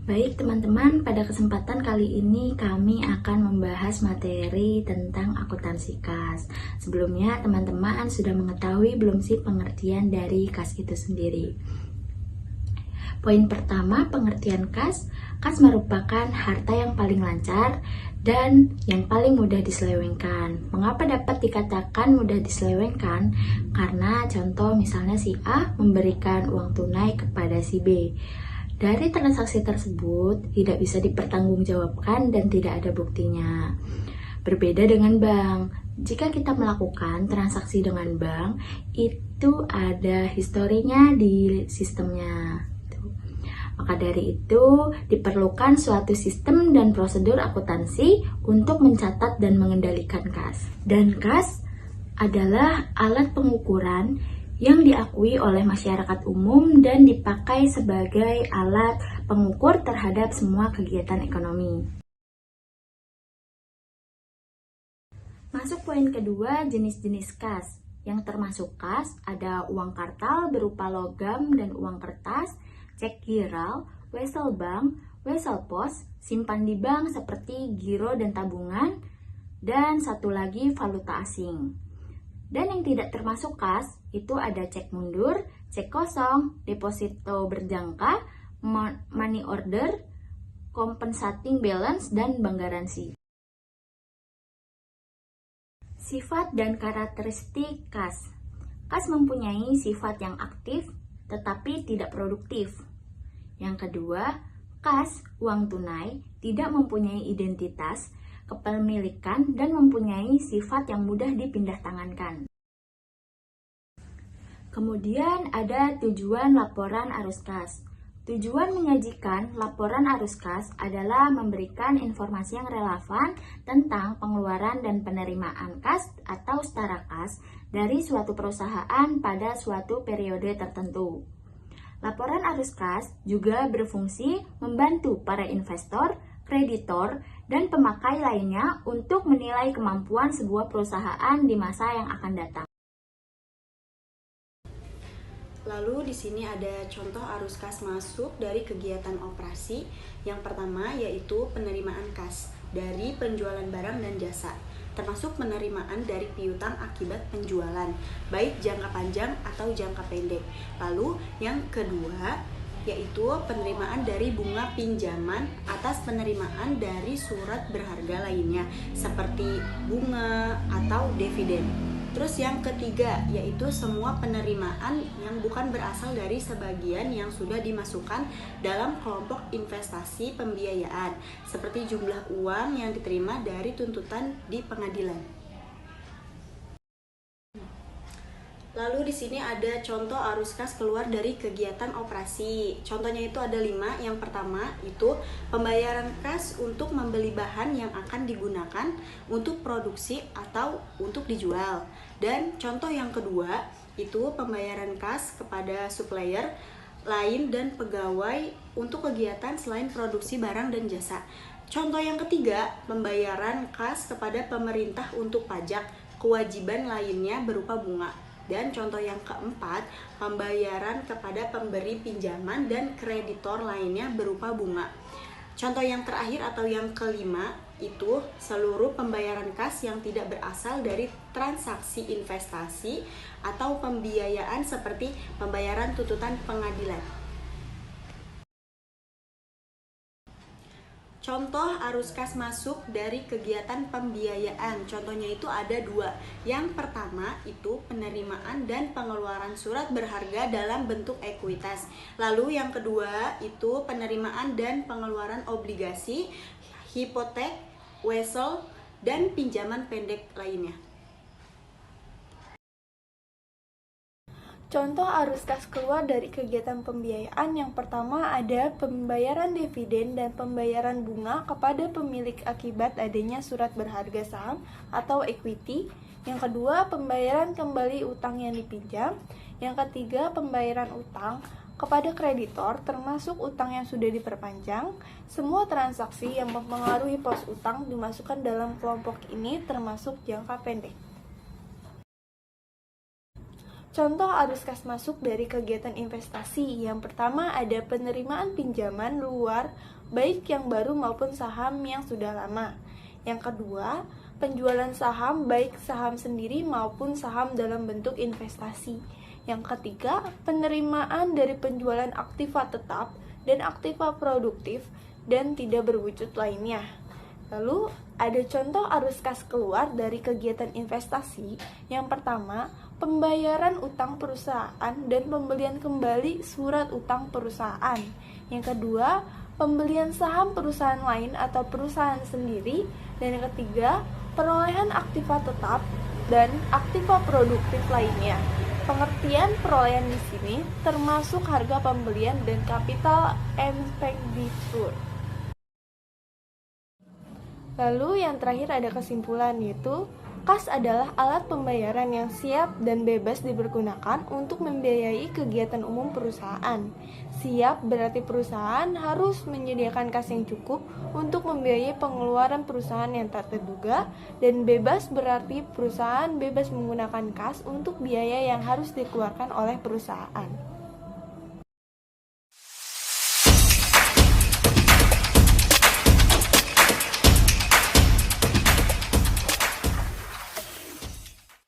Baik teman-teman, pada kesempatan kali ini kami akan membahas materi tentang akuntansi kas. Sebelumnya teman-teman sudah mengetahui belum sih pengertian dari kas itu sendiri? Poin pertama, pengertian kas. Kas merupakan harta yang paling lancar dan yang paling mudah diselewengkan. Mengapa dapat dikatakan mudah diselewengkan? Karena contoh misalnya si A memberikan uang tunai kepada si B. Dari transaksi tersebut tidak bisa dipertanggungjawabkan dan tidak ada buktinya. Berbeda dengan bank. Jika kita melakukan transaksi dengan bank, itu ada historinya di sistemnya. Maka dari itu, diperlukan suatu sistem dan prosedur akuntansi untuk mencatat dan mengendalikan kas. Dan kas adalah alat pengukuran yang diakui oleh masyarakat umum dan dipakai sebagai alat pengukur terhadap semua kegiatan ekonomi. Masuk poin kedua, jenis-jenis kas. Yang termasuk kas ada uang kartal berupa logam dan uang kertas, cek giral, wesel bank, wesel pos, simpan di bank seperti giro dan tabungan, dan satu lagi valuta asing. Dan yang tidak termasuk kas, itu ada cek mundur, cek kosong, deposito berjangka, money order, compensating balance, dan bank garansi. Sifat dan karakteristik kas. Kas mempunyai sifat yang aktif, tetapi tidak produktif. Yang kedua, kas, uang tunai, tidak mempunyai identitas, kepemilikan, dan mempunyai sifat yang mudah dipindah tangankan. Kemudian ada tujuan laporan arus kas. Tujuan menyajikan laporan arus kas adalah memberikan informasi yang relevan tentang pengeluaran dan penerimaan kas atau setara kas dari suatu perusahaan pada suatu periode tertentu. Laporan arus kas juga berfungsi membantu para investor, kreditor, dan pemakai lainnya untuk menilai kemampuan sebuah perusahaan di masa yang akan datang. Lalu di sini ada contoh arus kas masuk dari kegiatan operasi. Yang pertama yaitu penerimaan kas dari penjualan barang dan jasa, termasuk penerimaan dari piutang akibat penjualan, baik jangka panjang atau jangka pendek. Lalu yang kedua yaitu penerimaan dari bunga pinjaman atas penerimaan dari surat berharga lainnya seperti bunga atau dividen. Terus yang ketiga yaitu semua penerimaan yang bukan berasal dari sebagian yang sudah dimasukkan dalam kelompok investasi pembiayaan seperti jumlah uang yang diterima dari tuntutan di pengadilan. Lalu di sini ada contoh arus kas keluar dari kegiatan operasi. Contohnya itu ada 5. Yang pertama itu pembayaran kas untuk membeli bahan yang akan digunakan untuk produksi atau untuk dijual. Dan contoh yang kedua itu pembayaran kas kepada supplier lain dan pegawai untuk kegiatan selain produksi barang dan jasa. Contoh yang ketiga, pembayaran kas kepada pemerintah untuk pajak, kewajiban lainnya berupa bunga. Dan contoh yang keempat, pembayaran kepada pemberi pinjaman dan kreditor lainnya berupa bunga. Contoh yang terakhir atau yang kelima itu seluruh pembayaran kas yang tidak berasal dari transaksi investasi atau pembiayaan seperti pembayaran tuntutan pengadilan. Contoh arus kas masuk dari kegiatan pembiayaan, contohnya itu ada 2. Yang pertama itu penerimaan dan pengeluaran surat berharga dalam bentuk ekuitas. Lalu yang kedua itu penerimaan dan pengeluaran obligasi, hipotek, wesel, dan pinjaman pendek lainnya. Contoh arus kas keluar dari kegiatan pembiayaan yang pertama ada pembayaran dividen dan pembayaran bunga kepada pemilik akibat adanya surat berharga saham atau equity. Yang kedua, pembayaran kembali utang yang dipinjam. Yang ketiga, pembayaran utang kepada kreditor termasuk utang yang sudah diperpanjang. Semua transaksi yang mempengaruhi pos utang dimasukkan dalam kelompok ini termasuk jangka pendek. Contoh arus kas masuk dari kegiatan investasi. Yang pertama ada penerimaan pinjaman luar, baik yang baru maupun saham yang sudah lama. Yang kedua, penjualan saham baik saham sendiri maupun saham dalam bentuk investasi. Yang ketiga, penerimaan dari penjualan aktiva tetap dan aktiva produktif dan tidak berwujud lainnya. Lalu, ada contoh arus kas keluar dari kegiatan investasi. Yang pertama, pembayaran utang perusahaan dan pembelian kembali surat utang perusahaan. Yang kedua, pembelian saham perusahaan lain atau perusahaan sendiri. Dan yang ketiga, perolehan aktiva tetap dan aktiva produktif lainnya. Pengertian perolehan di sini termasuk harga pembelian dan capital expenditure. Lalu yang terakhir ada kesimpulan, yaitu kas adalah alat pembayaran yang siap dan bebas dipergunakan untuk membiayai kegiatan umum perusahaan. Siap berarti perusahaan harus menyediakan kas yang cukup untuk membiayai pengeluaran perusahaan yang tak terduga, dan bebas berarti perusahaan bebas menggunakan kas untuk biaya yang harus dikeluarkan oleh perusahaan.